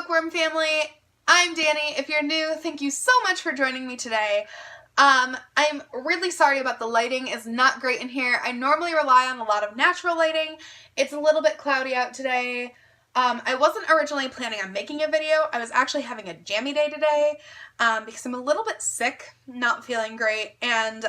Bookworm family. I'm Danny. If you're new, thank you so much for joining me today. I'm really sorry about the lighting. It's not great in here. I normally rely on a lot of natural lighting. It's a little bit cloudy out today. I wasn't originally planning on making a video. I was actually having a jammy day today because I'm a little bit sick, not feeling great, and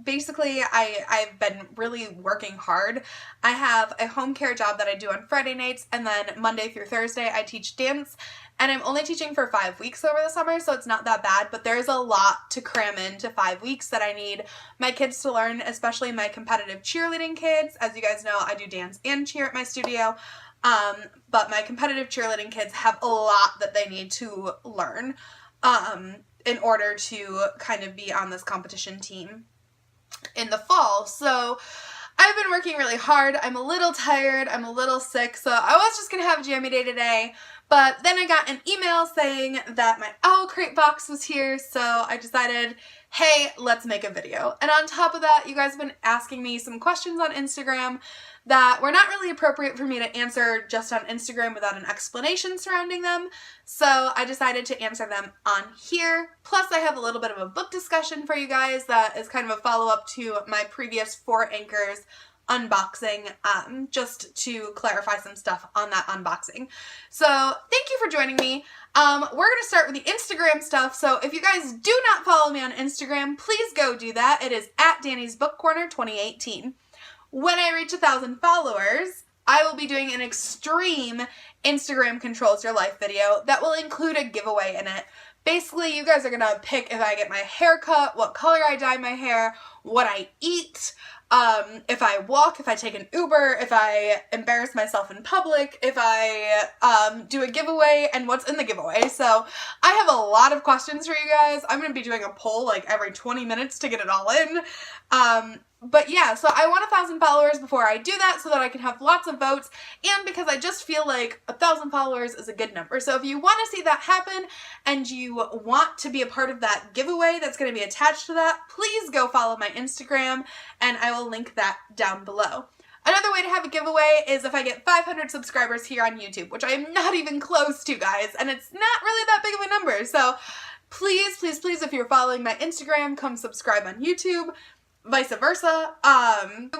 basically, I've been really working hard. I have a home care job that I do on Friday nights, and then Monday through Thursday I teach dance, and I'm only teaching for 5 weeks over the summer, so it's not that bad, but there's a lot to cram into 5 weeks that I need my kids to learn, especially my competitive cheerleading kids. As you guys know, I do dance and cheer at my studio, but my competitive cheerleading kids have a lot that they need to learn in order to kind of be on this competition team in the fall. So I've been working really hard. I'm a little tired. I'm a little sick. So I was just going to have a jammy day today, but then I got an email saying that my Owlcrate box was here. So I decided, hey, let's make a video. And on top of that, you guys have been asking me some questions on Instagram that were not really appropriate for me to answer just on Instagram without an explanation surrounding them. So I decided to answer them on here. Plus I have a little bit of a book discussion for you guys that is kind of a follow-up to my previous 4 Anchors unboxing, just to clarify some stuff on that unboxing. So thank you for joining me. We're going to start with the Instagram stuff. So if you guys do not follow me on Instagram, please go do that. It is at Danny's Book Corner 2018. When I reach 1,000 followers, I will be doing an extreme Instagram controls your life video that will include a giveaway in it. Basically, you guys are going to pick if I get my hair cut, what color I dye my hair, what I eat, if I walk, if I take an Uber, if I embarrass myself in public, if I do a giveaway, and what's in the giveaway. So I have a lot of questions for you guys. I'm going to be doing a poll like every 20 minutes to get it all in. But yeah, so I want 1,000 followers before I do that so that I can have lots of votes, and because I just feel like 1,000 followers is a good number. So if you want to see that happen and you want to be a part of that giveaway that's going to be attached to that, please go follow my Instagram and I will link that down below. Another way to have a giveaway is if I get 500 subscribers here on YouTube, which I am not even close to, guys, and it's not really that big of a number. So please, please, please, if you're following my Instagram, come subscribe on YouTube. Vice versa.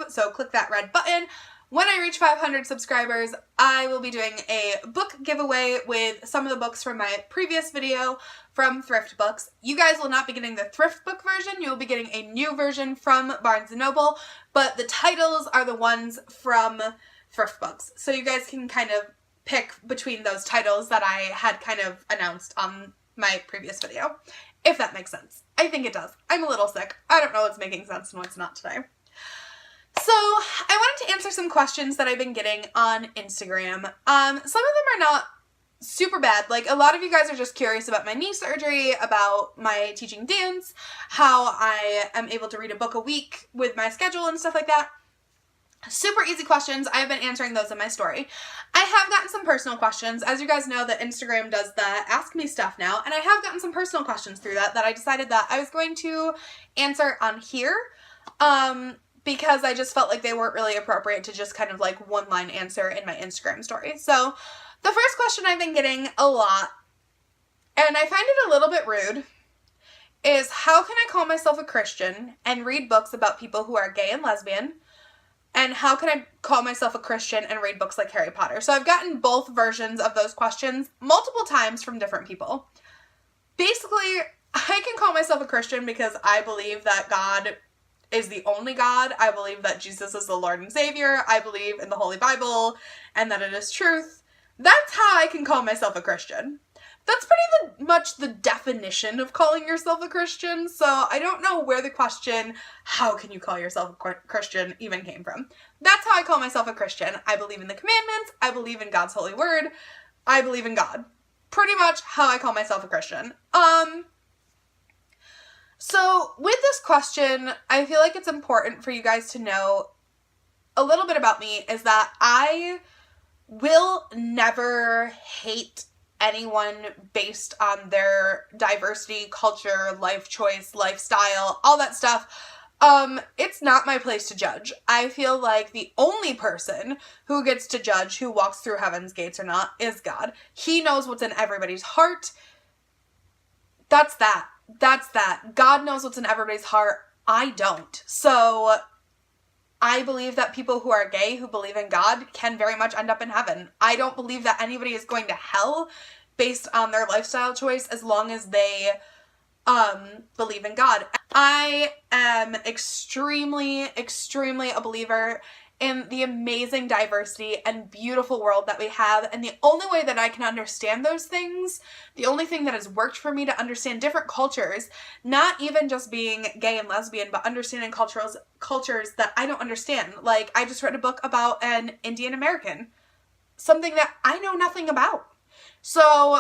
So click that red button. When I reach 500 subscribers, I will be doing a book giveaway with some of the books from my previous video from Thrift Books. You guys will not be getting the Thrift Book version. You'll be getting a new version from Barnes & Noble, but the titles are the ones from Thrift Books. So you guys can kind of pick between those titles that I had kind of announced on my previous video, if that makes sense. I think it does. I'm a little sick. I don't know what's making sense and what's not today. So I wanted to answer some questions that I've been getting on Instagram. Some of them are not super bad. Like, a lot of you guys are just curious about my knee surgery, about my teaching dance, how I am able to read a book a week with my schedule and stuff like that. Super easy questions. I have been answering those in my story. I have gotten some personal questions. As you guys know, that Instagram does the Ask Me stuff now, and I have gotten some personal questions through that I decided that I was going to answer on here, because I just felt like they weren't really appropriate to just kind of like one-line answer in my Instagram story. So the first question I've been getting a lot, and I find it a little bit rude, is how can I call myself a Christian and read books about people who are gay and lesbian? And how can I call myself a Christian and read books like Harry Potter? So I've gotten both versions of those questions multiple times from different people. Basically, I can call myself a Christian because I believe that God is the only God. I believe that Jesus is the Lord and Savior. I believe in the Holy Bible and that it is truth. That's how I can call myself a Christian. That's pretty much the definition of calling yourself a Christian, so I don't know where the question, how can you call yourself a Christian, even came from. That's how I call myself a Christian. I believe in the commandments, I believe in God's holy word, I believe in God. Pretty much how I call myself a Christian. So with this question, I feel like it's important for you guys to know a little bit about me, is that I will never hate anyone based on their diversity, culture, life choice, lifestyle, all that stuff. It's not my place to judge. I feel like the only person who gets to judge who walks through heaven's gates or not is God. He knows what's in everybody's heart. That's that. That's that. God knows what's in everybody's heart. I don't. So I believe that people who are gay, who believe in God, can very much end up in heaven. I don't believe that anybody is going to hell based on their lifestyle choice as long as they believe in God. I am extremely a believer in the amazing diversity and beautiful world that we have, and the only way that I can understand those things, the only thing that has worked for me to understand different cultures, not even just being gay and lesbian, but understanding cultures that I don't understand. Like, I just read a book about an Indian American, something that I know nothing about. So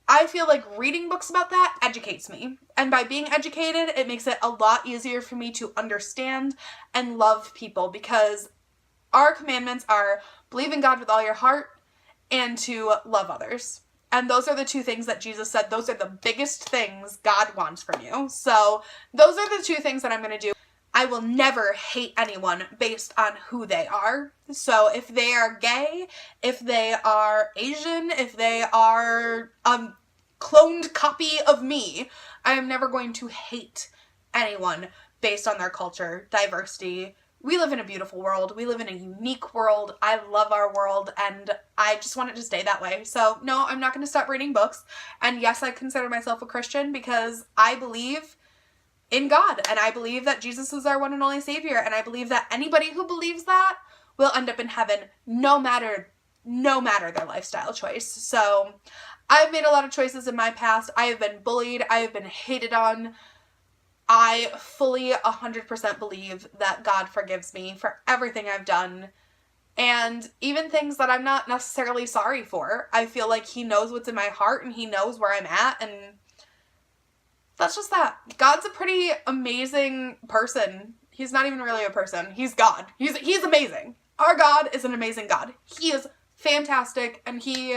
I feel like reading books about that educates me. And by being educated, it makes it a lot easier for me to understand and love people, because our commandments are believe in God with all your heart and to love others. And those are the two things that Jesus said, those are the biggest things God wants from you. So those are the two things that I'm going to do. I will never hate anyone based on who they are. So if they are gay, if they are Asian, if they are a cloned copy of me, I am never going to hate anyone based on their culture, diversity. We live in a beautiful world. We live in a unique world. I love our world, and I just want it to stay that way. So no, I'm not going to stop reading books. And yes, I consider myself a Christian because I believe in God, and I believe that Jesus is our one and only Savior, and I believe that anybody who believes that will end up in heaven no matter their lifestyle choice. So I've made a lot of choices in my past. I have been bullied. I have been hated on. I fully 100% believe that God forgives me for everything I've done, and even things that I'm not necessarily sorry for. I feel like He knows what's in my heart, and He knows where I'm at, and that's just that. God's a pretty amazing person. He's not even really a person. He's God. He's amazing. Our God is an amazing God. He is fantastic, and He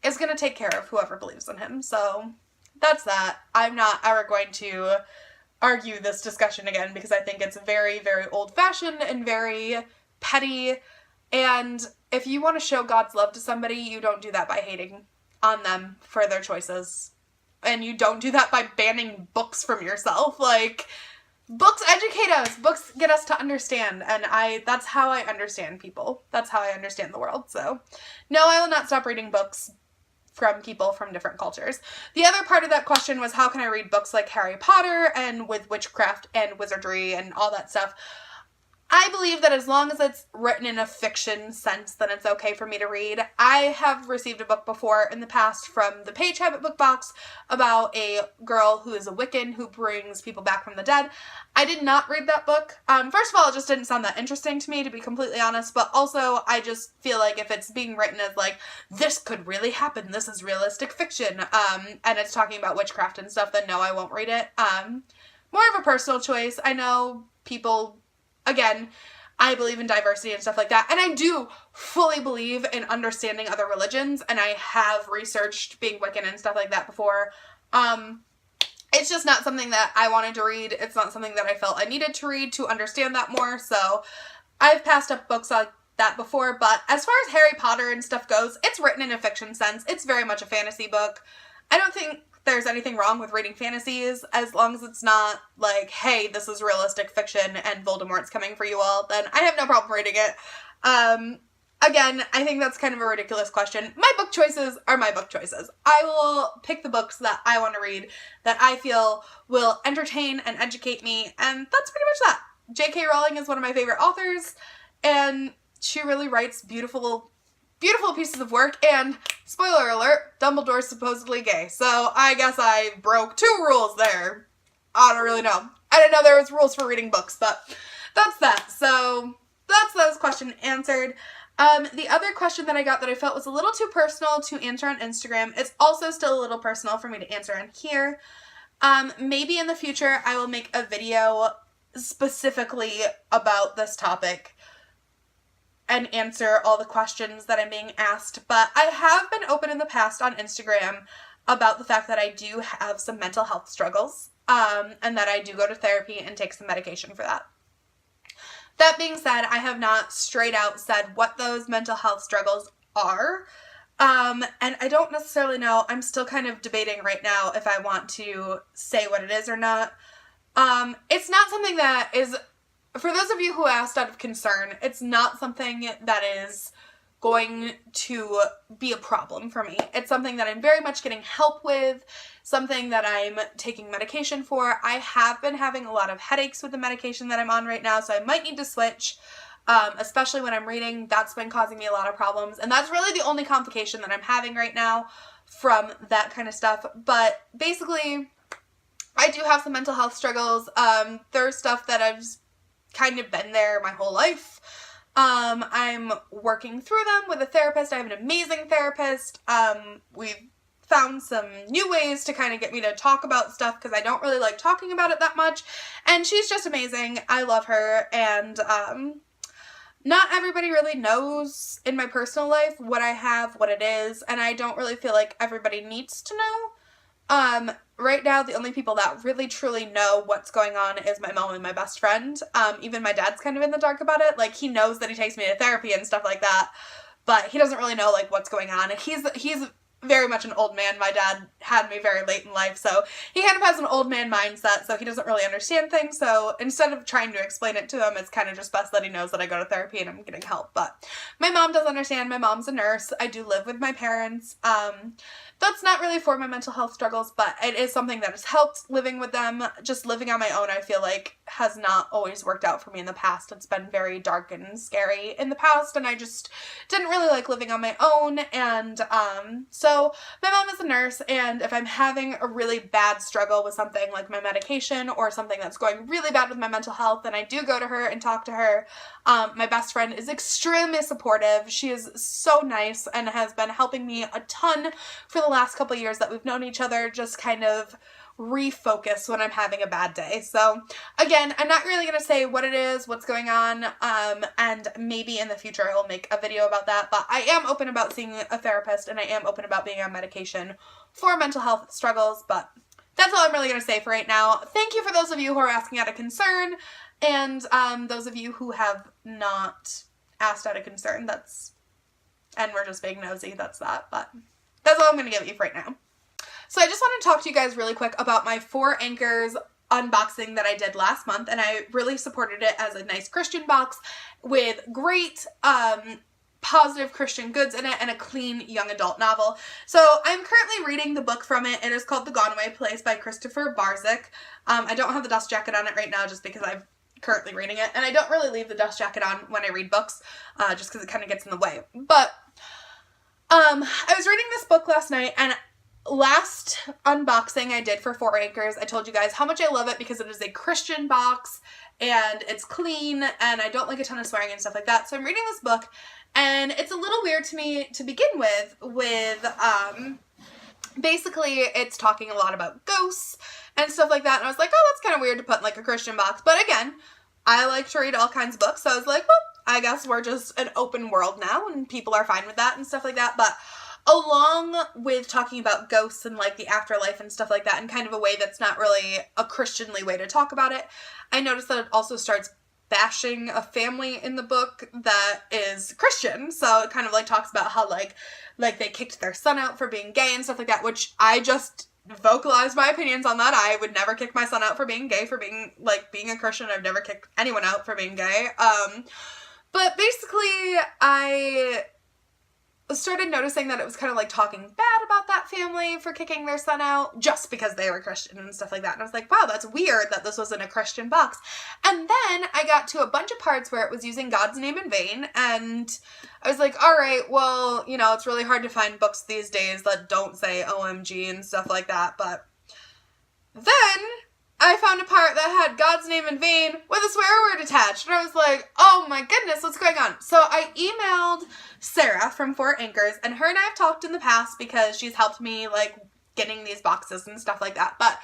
is going to take care of whoever believes in Him. So that's that. I'm not ever going to argue this discussion again because I think it's very, very old-fashioned and very petty. And if you want to show God's love to somebody, you don't do that by hating on them for their choices. And you don't do that by banning books from yourself. Like, books educate us. Books get us to understand. And that's how I understand people. That's how I understand the world. So, no, I will not stop reading books from people from different cultures. The other part of that question was, how can I read books like Harry Potter and with witchcraft and wizardry and all that stuff? I believe that as long as it's written in a fiction sense, then it's okay for me to read. I have received a book before in the past from the Page Habit book box about a girl who is a Wiccan who brings people back from the dead. I did not read that book. First of all, it just didn't sound that interesting to me, to be completely honest, but also I just feel like if it's being written as like, this could really happen, this is realistic fiction, and it's talking about witchcraft and stuff, then no, I won't read it. More of a personal choice. I know people, again, I believe in diversity and stuff like that, and I do fully believe in understanding other religions, and I have researched being Wiccan and stuff like that before. It's just not something that I wanted to read. It's not something that I felt I needed to read to understand that more, so I've passed up books like that before. But as far as Harry Potter and stuff goes, it's written in a fiction sense. It's very much a fantasy book. I don't think there's anything wrong with reading fantasies, as long as it's not like, hey, this is realistic fiction and Voldemort's coming for you all, then I have no problem reading it. Again, I think that's kind of a ridiculous question. My book choices are my book choices. I will pick the books that I want to read, that I feel will entertain and educate me, and that's pretty much that. J.K. Rowling is one of my favorite authors, and she really writes beautiful pieces of work, and spoiler alert, Dumbledore's supposedly gay, so I guess I broke 2 rules there. I don't really know. I didn't know there was rules for reading books, but that's that. So that's those question answered. The other question that I got that I felt was a little too personal to answer on Instagram, it's also still a little personal for me to answer on here. Maybe in the future I will make a video specifically about this topic and answer all the questions that I'm being asked, but I have been open in the past on Instagram about the fact that I do have some mental health struggles, and that I do go to therapy and take some medication for that. That being said, I have not straight out said what those mental health struggles are. And I don't necessarily know. I'm still kind of debating right now if I want to say what it is or not. It's not something that is, for those of you who asked out of concern, it's not something that is going to be a problem for me. It's something that I'm very much getting help with, something that I'm taking medication for. I have been having a lot of headaches with the medication that I'm on right now, so I might need to switch, especially when I'm reading. That's been causing me a lot of problems, and that's really the only complication that I'm having right now from that kind of stuff. But basically, I do have some mental health struggles. There's stuff that I've kind of been there my whole life. I'm working through them with a therapist. I have an amazing therapist. We've found some new ways to kind of get me to talk about stuff because I don't really like talking about it that much. And she's just amazing. I love her. And, not everybody really knows in my personal life what I have, what it is, and I don't really feel like everybody needs to know. Right now, the only people that really truly know what's going on is my mom and my best friend. Even my dad's kind of in the dark about it. Like, he knows that he takes me to therapy and stuff like that, but he doesn't really know, like, what's going on. And he's very much an old man. My dad had me very late in life, so he kind of has an old man mindset, so he doesn't really understand things. So instead of trying to explain it to him, it's kind of just best that he knows that I go to therapy and I'm getting help. But my mom does understand. My mom's a nurse. I do live with my parents. That's not really for my mental health struggles, but it is something that has helped living with them. Just living on my own, I feel like, has not always worked out for me in the past. It's been very dark and scary in the past, and I just didn't really like living on my own. And so my mom is a nurse, and if I'm having a really bad struggle with something like my medication or something that's going really bad with my mental health, then I do go to her and talk to her. My best friend is extremely supportive. She is so nice and has been helping me a ton for the last couple years that we've known each other, just kind of refocus when I'm having a bad day. So again, I'm not really going to say what it is, what's going on, and maybe in the future I will make a video about that, but I am open about seeing a therapist, and I am open about being on medication for mental health struggles. But that's all I'm really going to say for right now. Thank you for those of you who are asking out of concern, and those of you who have not asked out of concern, and we're just being nosy, that's that. But that's all I'm going to give you for right now. So I just want to talk to you guys really quick about my 4 Anchors unboxing that I did last month, and I really supported it as a nice Christian box with great positive Christian goods in it and a clean young adult novel. So I'm currently reading the book from it. It is called The Gone Away Place by Christopher Barczyk. I don't have the dust jacket on it right now just because I'm currently reading it, and I don't really leave the dust jacket on when I read books just because it kind of gets in the way. But I was reading this book last night, and last unboxing I did for 4 Anchors, I told you guys how much I love it because it is a Christian box and it's clean and I don't like a ton of swearing and stuff like that. So I'm reading this book, and it's a little weird to me to begin with basically it's talking a lot about ghosts and stuff like that, and I was like, oh, that's kind of weird to put in like a Christian box. But again, I like to read all kinds of books, so I was like, well, I guess we're just an open world now and people are fine with that and stuff like that. But along with talking about ghosts and like the afterlife and stuff like that in kind of a way that's not really a Christianly way to talk about it, I noticed that it also starts bashing a family in the book that is Christian. So it kind of like talks about how like they kicked their son out for being gay and stuff like that, which I just vocalized my opinions on that. I would never kick my son out for being gay, for being a Christian. I've never kicked anyone out for being gay. But basically I started noticing that it was kind of like talking bad about that family for kicking their son out just because they were Christian and stuff like that. And I was like, wow, that's weird that this was in a Christian box. And then I got to a bunch of parts where it was using God's name in vain, and I was like, all right, well, you know, it's really hard to find books these days that don't say OMG and stuff like that. But then I found a part that had God's name in vain with a swear word attached. And I was like, oh my goodness, what's going on? So I emailed Sarah from 4 Anchors, and her and I have talked in the past because she's helped me like getting these boxes and stuff like that. But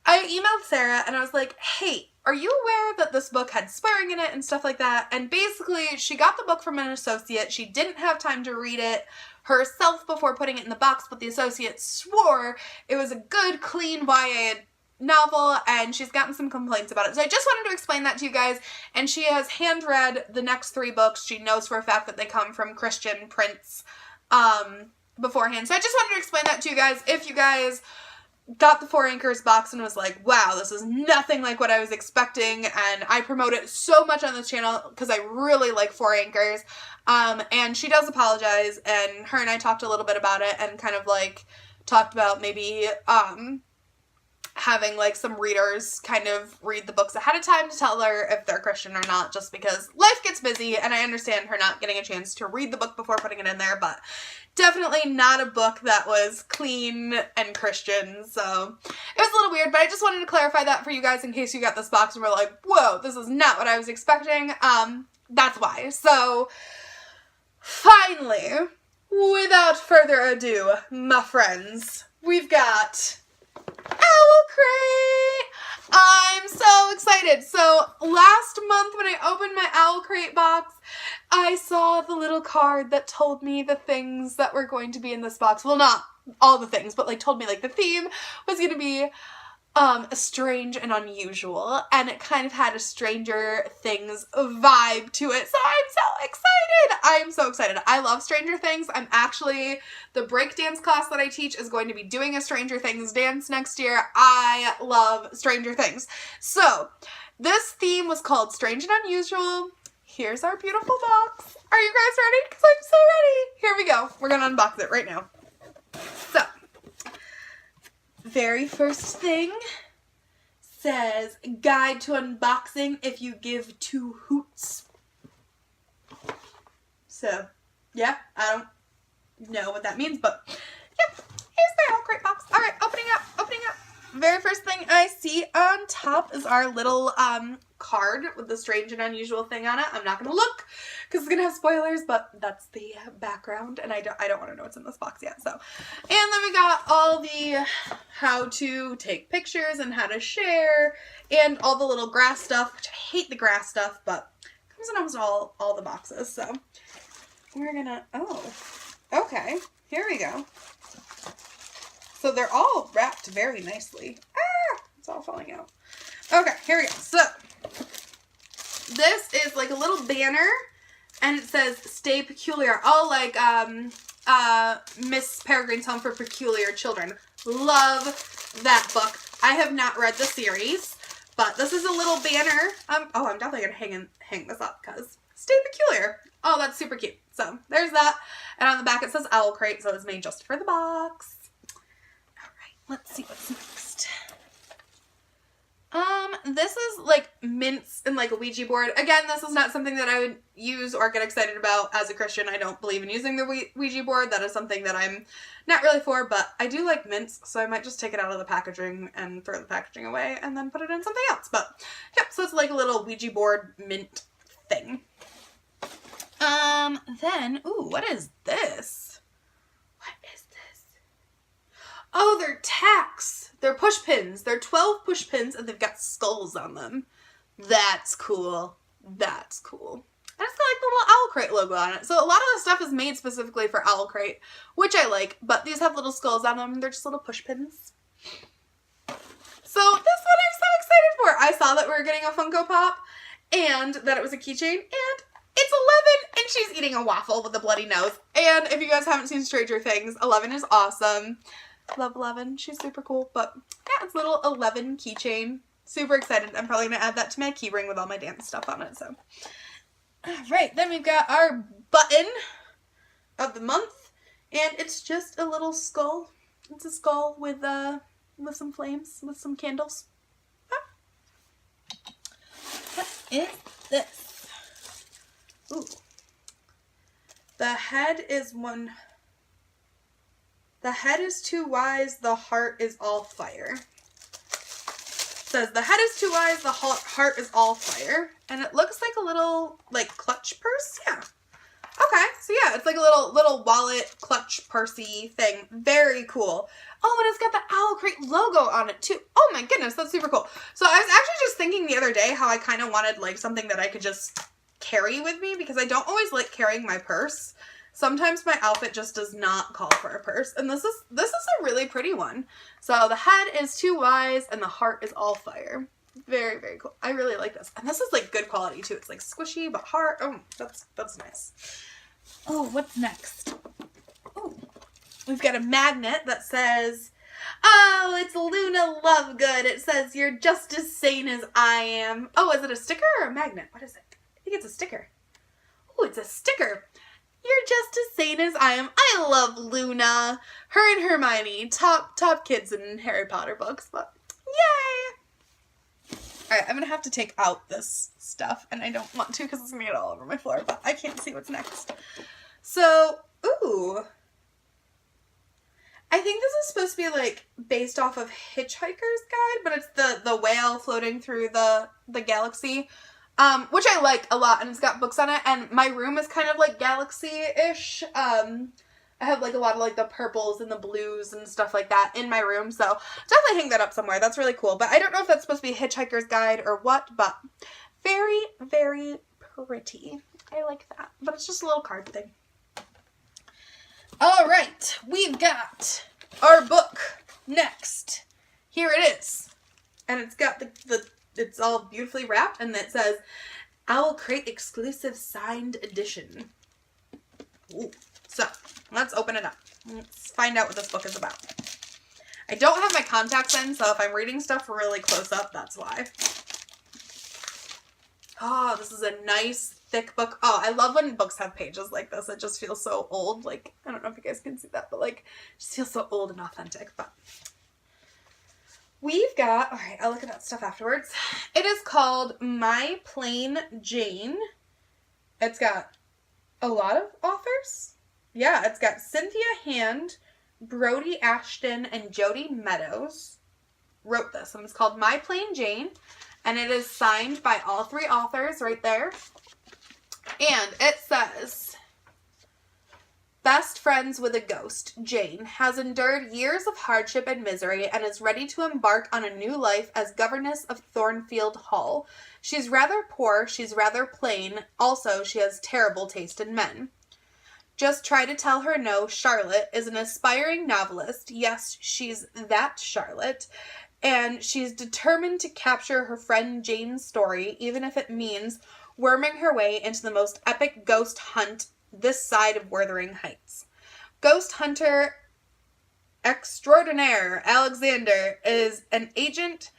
I emailed Sarah and I was like, hey, are you aware that this book had swearing in it and stuff like that? And basically she got the book from an associate. She didn't have time to read it herself before putting it in the box, but the associate swore it was a good, clean YA novel, and she's gotten some complaints about it. So I just wanted to explain that to you guys, and she has hand read the next 3 books. She knows for a fact that they come from Christian prints beforehand. So I just wanted to explain that to you guys. If you guys got the 4 Anchors box and was like, wow, this is nothing like what I was expecting, and I promote it so much on this channel because I really like 4 Anchors, and she does apologize, and her and I talked a little bit about it and kind of like talked about maybe having like some readers kind of read the books ahead of time to tell her if they're Christian or not, just because life gets busy, and I understand her not getting a chance to read the book before putting it in there, but definitely not a book that was clean and Christian, so it was a little weird, but I just wanted to clarify that for you guys in case you got this box and were like, whoa, this is not what I was expecting. That's why. So finally, without further ado, my friends, we've got Owlcrate! I'm so excited. So last month when I opened my Owlcrate box, I saw the little card that told me the things that were going to be in this box. Well, not all the things, but like told me like the theme was going to be strange and unusual, and it kind of had a Stranger Things vibe to it. So I'm so excited. I'm so excited. I love Stranger Things. I'm actually, the break dance class that I teach is going to be doing a Stranger Things dance next year. I love Stranger Things. So this theme was called Strange and Unusual. Here's our beautiful box. Are you guys ready? Because I'm so ready. Here we go. We're going to unbox it right now. So, very first thing says, Guide to Unboxing if you give 2 hoots. So, yeah, I don't know what that means, but yeah, here's the Owlcrate box. All right, opening up. Very first thing I see on top is our little card with the strange and unusual thing on it. I'm not gonna look because it's gonna have spoilers, but that's the background, and I don't want to know what's in this box yet. So, and then we got all the how to take pictures and how to share, and all the little grass stuff, which I hate the grass stuff, but it comes in almost all the boxes. So we're gonna, oh, okay, here we go. So they're all wrapped very nicely. Ah, it's all falling out. Okay, here we go. So this is like a little banner, and it says "Stay Peculiar." Oh, like Miss Peregrine's Home for Peculiar Children. Love that book. I have not read the series, but this is a little banner. Oh, I'm definitely gonna hang this up because Stay Peculiar. Oh, that's super cute. So there's that, and on the back it says Owlcrate, so it's made just for the box. Let's see what's next. This is like mints and like a Ouija board. Again, this is not something that I would use or get excited about as a Christian. I don't believe in using the Ouija board. That is something that I'm not really for, but I do like mints, so I might just take it out of the packaging and throw the packaging away and then put it in something else. But yep, so it's like a little Ouija board mint thing. Then, ooh, what is this? What is this? Oh, they're tacks. They're push pins. They're 12 push pins, and they've got skulls on them. That's cool. That's cool. And it's got like the little Owlcrate logo on it. So a lot of the stuff is made specifically for Owlcrate, which I like, but these have little skulls on them. They're just little push pins. So this one I'm so excited for. I saw that we were getting a Funko Pop and that it was a keychain, and it's 11, and she's eating a waffle with a bloody nose. And if you guys haven't seen Stranger Things, 11 is awesome. Love 11. She's super cool. But yeah, it's a little 11 keychain. Super excited. I'm probably going to add that to my key ring with all my dance stuff on it. So, alright, then we've got our button of the month, and it's just a little skull. It's a skull with some flames, with some candles. Ah. What is this? Ooh. The head is too wise, the heart is all fire. It says the head is too wise, the heart is all fire. And it looks like a little, like, clutch purse. Yeah. Okay, so yeah, it's like a little wallet, clutch, pursey thing. Very cool. Oh, and it's got the Owlcrate logo on it too. Oh my goodness, that's super cool. So I was actually just thinking the other day how I kind of wanted like something that I could just carry with me, because I don't always like carrying my purse. Sometimes my outfit just does not call for a purse, and this is a really pretty one. So the head is 2 Ys and the heart is all fire. Very, very cool. I really like this. And this is like good quality too. It's like squishy but hard. Oh, that's nice. Oh, what's next? Oh, we've got a magnet that says, oh, it's Luna Lovegood. It says, you're just as sane as I am. Oh, is it a sticker or a magnet? What is it? I think it's a sticker. Oh, it's a sticker. You're just as sane as I am. I love Luna. Her and Hermione, top kids in Harry Potter books, but yay! Alright, I'm gonna have to take out this stuff, and I don't want to because it's gonna get all over my floor, but I can't see what's next. So, ooh. I think this is supposed to be like based off of Hitchhiker's Guide, but it's the whale floating through the galaxy. Which I like a lot, and it's got books on it, and my room is kind of like galaxy-ish. I have like a lot of like the purples and the blues and stuff like that in my room, so definitely hang that up somewhere. That's really cool, but I don't know if that's supposed to be Hitchhiker's Guide or what, but very, very pretty. I like that, but it's just a little card thing. All right, we've got our book next. Here it is, and it's got it's all beautifully wrapped, and it says, Owlcrate exclusive signed edition. Ooh. So, let's open it up. Let's find out what this book is about. I don't have my contacts in, so if I'm reading stuff really close up, that's why. Oh, this is a nice, thick book. Oh, I love when books have pages like this. It just feels so old. Like, I don't know if you guys can see that, but like, it just feels so old and authentic, but... We've got, alright, I'll look at that stuff afterwards. It is called My Plain Jane. It's got a lot of authors. Yeah, it's got Cynthia Hand, Brody Ashton, and Jody Meadows wrote this. And it's called My Plain Jane. And it is signed by all 3 authors right there. And it says... Best friends with a ghost, Jane has endured years of hardship and misery and is ready to embark on a new life as governess of Thornfield Hall. She's rather poor, she's rather plain, also she has terrible taste in men. Just try to tell her no. Charlotte is an aspiring novelist. Yes, she's that Charlotte. And she's determined to capture her friend Jane's story, even if it means worming her way into the most epic ghost hunt this side of Wuthering Heights. Ghost hunter extraordinaire Alexander is an agent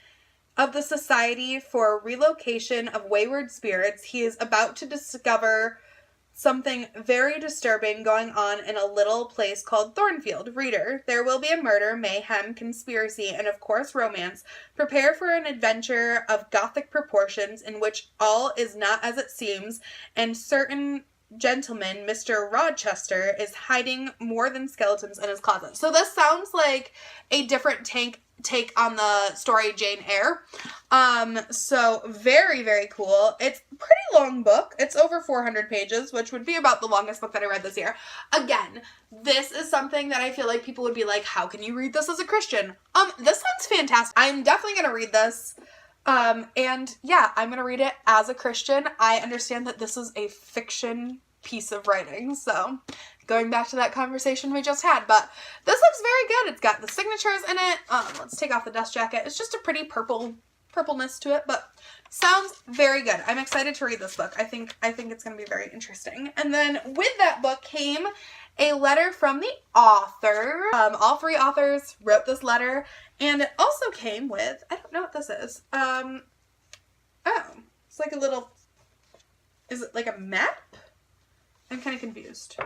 of the Society for Relocation of Wayward Spirits. He is about to discover something very disturbing going on in a little place called Thornfield. Reader, there will be a murder, mayhem, conspiracy, and of course romance. Prepare for an adventure of gothic proportions in which all is not as it seems, and certain gentleman, Mr. Rochester, is hiding more than skeletons in his closet. So this sounds like a different take on the story Jane Eyre. So very, very cool. It's a pretty long book. It's over 400 pages, which would be about the longest book that I read this year. Again, this is something that I feel like people would be like, how can you read this as a Christian? This sounds fantastic. I'm definitely going to read this. And yeah, I'm going to read it as a Christian. I understand that this is a fiction piece of writing, so going back to that conversation we just had, but this looks very good. It's got the signatures in it. Let's take off the dust jacket. It's just a pretty purpleness to it, but sounds very good. I'm excited to read this book. I think it's going to be very interesting. And then with that book came a letter from the author. All 3 authors wrote this letter, and it also came with, I don't know what this is. Oh, it's like a little, is it like a map? I'm kind of confused.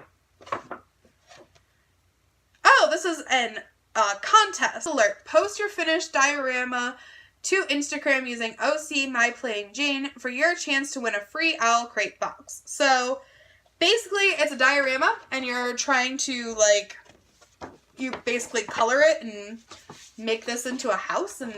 Oh, this is an contest. Alert, post your finished diorama to Instagram using OC My Plain Jane for your chance to win a free Owlcrate box. So basically it's a diorama and you're trying to like, you basically color it and make this into a house, and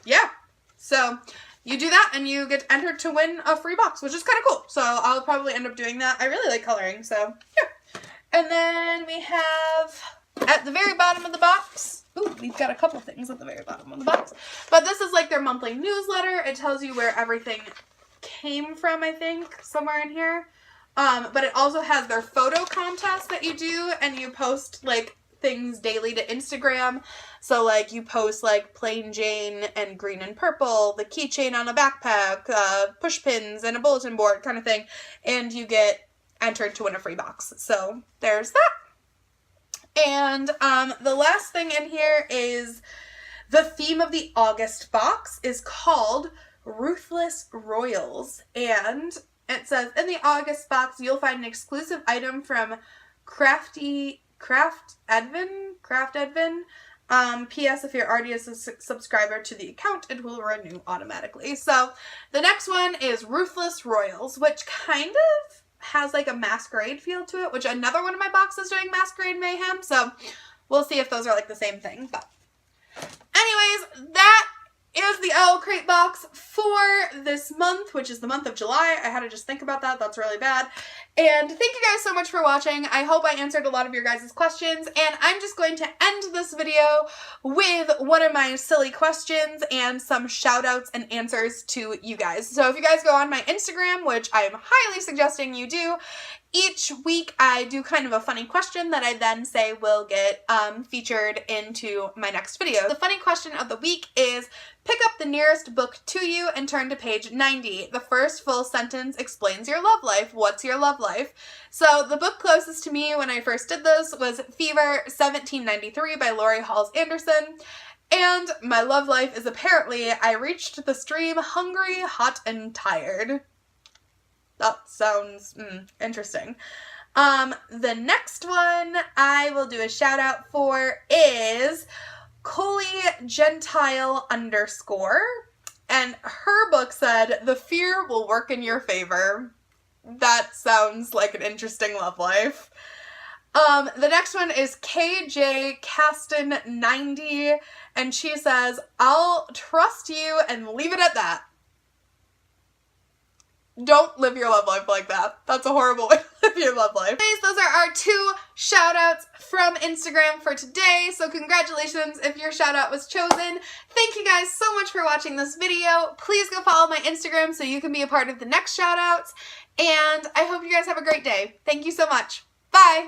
yeah. So you do that and you get entered to win a free box, which is kind of cool. So I'll probably end up doing that. I really like coloring, so yeah. And then we have at the very bottom of the box, ooh, we've got a couple things at the very bottom of the box, but this is like their monthly newsletter. It tells you where everything came from, I think, somewhere in here. But it also has their photo contest that you do, and you post like things daily to Instagram. So like you post like plain Jane and green and purple, the keychain on a backpack, push pins and a bulletin board kind of thing, and you get entered to win a free box. So there's that. And the last thing in here is the theme of the August box is called Ruthless Royals, and it says, in the August box, you'll find an exclusive item from Craft Edvin. P.S. If you're already a subscriber to the account, it will renew automatically. So the next one is Ruthless Royals, which kind of has like a masquerade feel to it, which another one of my boxes doing Masquerade Mayhem. So we'll see if those are like the same thing. But anyways, that is the Owlcrate box for this month, which is the month of July. I had to just think about that. That's really bad. And thank you guys so much for watching. I hope I answered a lot of your guys' questions, and I'm just going to end this video with one of my silly questions and some shout outs and answers to you guys. So if you guys go on my Instagram, which I'm highly suggesting you do, each week I do kind of a funny question that I then say will get featured into my next video. The funny question of the week is, pick up the nearest book to you and turn to page 90. The first full sentence explains your love life. What's your love life? So the book closest to me when I first did this was Fever 1793 by Lori Halls Anderson. And my love life is apparently I reached the stream hungry, hot, and tired. That sounds interesting. The next one I will do a shout out for is Coley Gentile _ and her book said, The Fear Will Work in Your Favor. That sounds like an interesting love life. The next one is KJ Caston 90, and she says, I'll trust you and leave it at that. Don't live your love life like that. That's a horrible way to live your love life. Anyways, those are our 2 shout outs from Instagram for today. So congratulations if your shout out was chosen. Thank you guys so much for watching this video. Please go follow my Instagram so you can be a part of the next shout outs. And I hope you guys have a great day. Thank you so much. Bye.